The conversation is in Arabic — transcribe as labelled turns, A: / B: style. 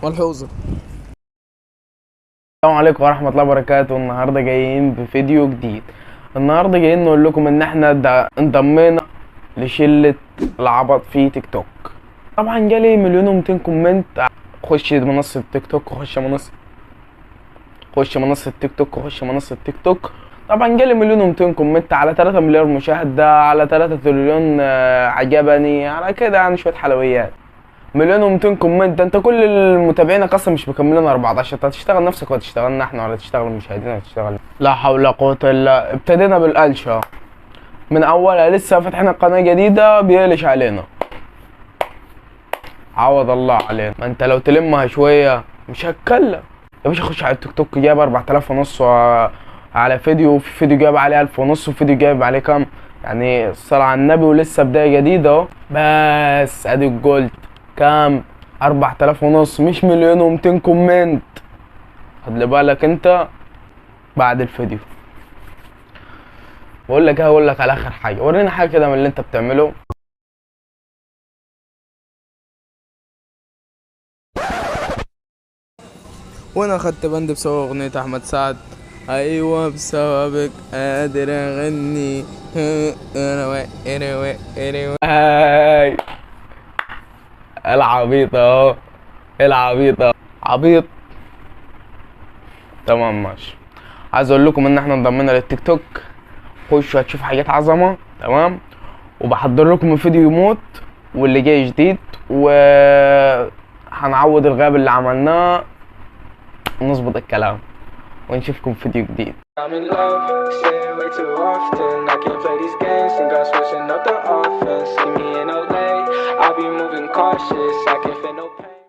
A: ملحوظة.
B: السلام عليكم ورحمة الله وبركاته. النهاردة جايين بفيديو جديد. النهاردة جايين نقول لكم ان احنا انضمينا لشلة العبط في تيك توك. طبعا جالي 1,200,000 كومنت. خش منصة تيك توك، خش منصة تيك توك، خش منصة تيك توك. طبعا جالي 1,200,000 كومنت على 3 مليار مشاهدة، على 3 تريليون عجبني، على كده يعني شوية حلويات. 1,200,000 كومنت ده انت كل المتابعينك اصلا مش مكملين 14. انت هتشتغل نفسك ولا تشتغلنا احنا ولا تشتغل المشاهدين ولا تشتغل؟ لا حول ولا قوة الا. ابتدينا بالقلشة من اولها، لسه فاتحين قناة جديدة بيقلش علينا. عوض الله علينا. ما انت لو تلمها شوية مش هتكلم يا باشا. خش على التيك توك، جايب 4,000 ونص على فيديو، في فيديو جايب عليه 1,000 ونص، وفي فيديو جايب عليه كام؟ يعني الصلاة على النبي، ولسه بداية جديدة اهو. بس ادي الجولد كام؟ 4,000 ونص، مش 1,200,000 كومنت. خد بالك انت بعد الفيديو. بقول لك ايه، هقول لك على اخر حاجه، ورينا حاجه كده من اللي انت بتعمله.
A: وانا خدت بند بسبب اغنية احمد سعد. ايوه بسببك قادر اغني.
B: هاي العبيط اهو، العبيط اهو، عبيط. تمام ماشي. عايز اقول لكم ان احنا انضمينا للتيك توك. خشوا هتشوفوا حاجات عظمه. تمام. وبحضر لكم فيديو يموت واللي جاي جديد، و هنعوض الغاب اللي عملناه ونظبط الكلام ونشوفكم فيديو جديد.
C: I'm in love, say it way too often. I can't play these games, think I'm switching up the offense. See me in LA, I'll be moving cautious, I can't feel no pain.